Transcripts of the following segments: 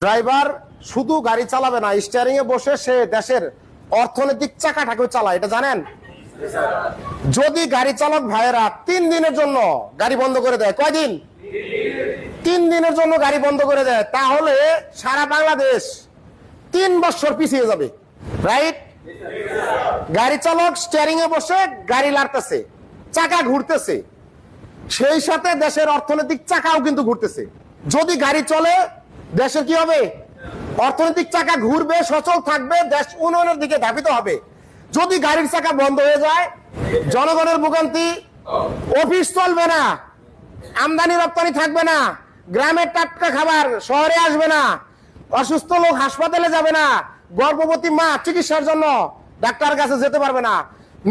Driver শুধু গাড়ি চালাবে না, স্টিয়ারিং এ বসে সে দেশের অর্থনৈতিক চাকাটাকেও চালায়, এটা জানেন? যদি গাড়ি চালক ভাইয়েরা 3 দিনের জন্য গাড়ি বন্ধ করে দেয়, কয়দিন? 3 দিনের জন্য গাড়ি বন্ধ করে দেয়, তাহলে সারা বাংলাদেশ 3 বছর পিছিয়ে যাবে, রাইট? গাড়ি চালক স্টিয়ারিং এ বসে গাড়ি লাড়তেছে, চাকা ঘুরতেছে, সেই সাথে দেশের অর্থনৈতিক চাকাও কিন্তু ঘুরতেছে। যদি গাড়ি চলে দেশের কি হবে? অর্থনৈতিক চাকা ঘুরবে, সচল থাকবে, দেশ উন্নয়নের দিকে ধাবিত হবে। যদি গাড়ির চাকা বন্ধ হয়ে যায়, জনগণের ভোগান্তি, অফিস চলবে না, আমদানি রপ্তানি থাকবে না, গ্রামের টাটকা খাবার শহরে আসবে না, অসুস্থ লোক হাসপাতালে যাবে না, গর্ভবতী মা চিকিৎসার জন্য ডাক্তারের কাছে যেতে পারবে না,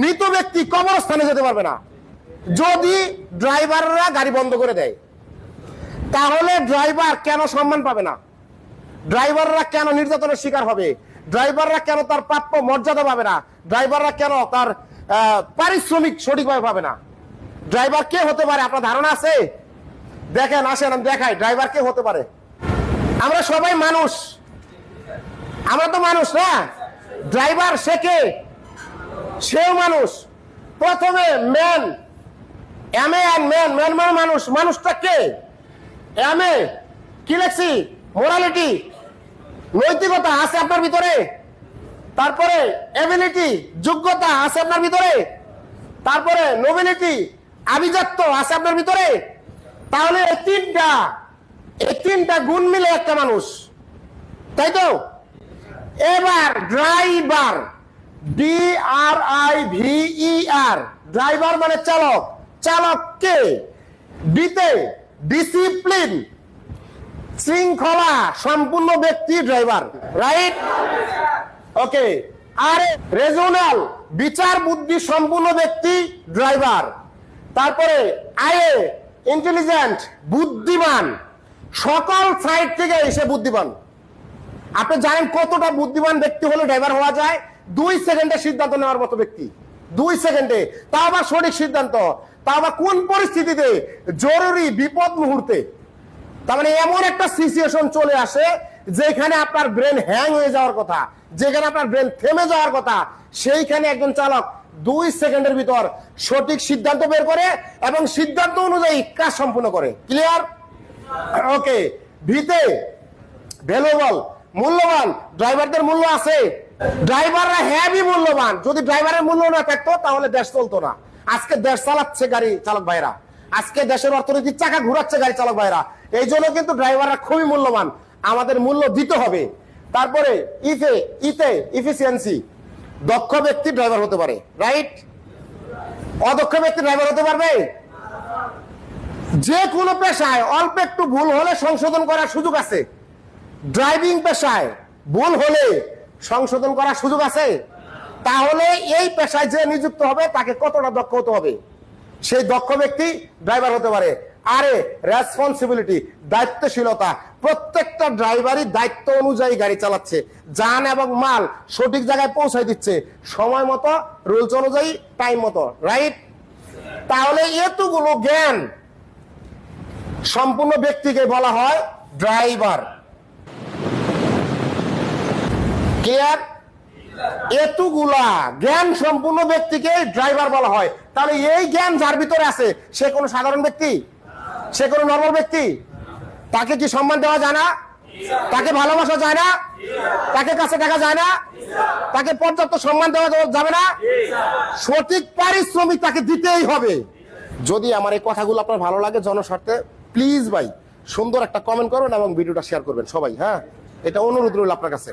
মৃত ব্যক্তি কবরস্থানে যেতে পারবে না। যদি ড্রাইভাররা গাড়ি বন্ধ করে দেয়, তাহলে ড্রাইভার কেন সম্মান পাবে না? ড্রাইভাররা কেন নির্যাতনের শিকার হবে? ড্রাইভাররা কেন তার প্রাপ্য মর্যাদা পাবে না? ড্রাইভাররা কেন তার পারিশ্রমিক সঠিকভাবে পাবে না? ড্রাইভার কে হতে পারে আপনার ধারণা আছে? দেখেন, আসেন আমি দেখাই ড্রাইভার কে হতে পারে। আমরা সবাই মানুষ, আমরা তো মানুষ না? ড্রাইভার সে কে? সেও মানুষ। প্রথমে ম্যান, ম্যান মানে মানুষ। মানুষটা কে? কি লেখছি? মোরালিটি, নৈতিকতা আছে আপনার ভিতরে। তারপরে এবিলিটি, যোগ্যতা আছে আপনার ভিতরে। তারপরে নোবিলিটি, আভিজাত্য আছে আপনার ভিতরে। তাহলে এই তিনটা গুণ মিলে একটা মানুষ, তাই তো? এবার ড্রাইভার, DRIVER, ড্রাইভার মানে চালক। চালক কে? ডিতে ডিসিপ্লিন, শৃঙ্খলা সম্পূর্ণ ব্যক্তি ড্রাইভার, রাইট? ওকে। আর রেজনাল, বিচার বুদ্ধি সম্পূর্ণ ব্যক্তি ড্রাইভার। তারপরে আয়ে ইন্টেলিজেন্ট, বুদ্ধিমান, সকল সাইড থেকে এসে বুদ্ধিমান। আপনি জানেন কতটা বুদ্ধিমান ব্যক্তি হলে ড্রাইভার হওয়া যায়? 2 সেকেন্ডে সিদ্ধান্ত নেওয়ার মতো ব্যক্তি। 2 সেকেন্ডে, তা আবার সঠিক সিদ্ধান্ত, তা আবার কোন পরিস্থিতিতে? জরুরি বিপদ মুহূর্তে। তার মানে এমন একটা সিচুয়েশন চলে আসে যেখানে আপনার ব্রেন হ্যাং হয়ে যাওয়ার কথা, যেখানে আপনার ব্রেন থেমে যাওয়ার কথা, সেইখানে একজন চালক 2 সেকেন্ডের ভিতর সঠিক সিদ্ধান্ত বের করে এবং সিদ্ধান্ত অনুযায়ী কাজ সম্পূর্ণ করে। ক্লিয়ার? ওকে। ভিতে ভ্যালুয়েবল, মূল্যবান। ড্রাইভারদের মূল্য আছে, ড্রাইভাররা হেভি মূল্যবান। যদি ড্রাইভারের মূল্য না থাকতো তাহলে দেশ চলতো না। আজকে দেশ চালাচ্ছে গাড়ি চালক ভাইরা, আজকে দেশের অর্থনৈতিক চাকা ঘুরাচ্ছে গাড়ি চালক ভাইরা। এই জন্য কিন্তু ড্রাইভাররা খুবই মূল্যবান, আমাদের মূল্য দিতে হবে। তারপরে ইফিসিয়েন্সি, দক্ষ ব্যক্তি ড্রাইভার হতে পারে, রাইট? অদক্ষ ব্যক্তি ড্রাইভার হতে পারবে? যে কোনো পেশায় অল্প একটু ভুল হলে সংশোধন করার সুযোগ আছে। ড্রাইভিং পেশায় ভুল হলে সংশোধন করার সুযোগ আছে? তাহলে এই পেশায় যে নিযুক্ত হবে তাকে কতটা দক্ষ হতে হবে? সেই দক্ষ ব্যক্তি ড্রাইভার হতে পারে। আরে রেসপন্সিবিলিটি, দায়িত্বশীলতা। প্রত্যেকটা ড্রাইভারই দায়িত্ব অনুযায়ী গাড়ি চালাচ্ছে, যান এবং মাল সঠিক জায়গায় পৌঁছায় দিচ্ছে, সময় মতো, রুলস অনুযায়ী, টাইম মতো, রাইট? তাহলে এতগুলো জ্ঞান সম্পূর্ণ ব্যক্তিকে বলা হয় ড্রাইভার। ক্লিয়ার? এতগুলা জ্ঞান সম্পূর্ণ ব্যক্তিকে ড্রাইভার বলা হয়। তাহলে এই জ্ঞান যার ভিতরে আছে সে কোনো সাধারণ ব্যক্তি? সে কোনো নরমাল ব্যক্তি? তাকে কি সম্মান দেওয়া যায় না? তাকে ভালোবাসা যায় না? তাকে কাছে দেখা যায় না? তাকে পর্যাপ্ত সম্মান দেওয়া যাবে না? সঠিক পারিশ্রমিক তাকে দিতেই হবে। যদি আমার এই কথাগুলো আপনার ভালো লাগে, জনস্বার্থে প্লিজ ভাই সুন্দর একটা কমেন্ট করবেন এবং ভিডিওটা শেয়ার করবেন সবাই। হ্যাঁ, এটা অনুরোধ রইল আপনার কাছে।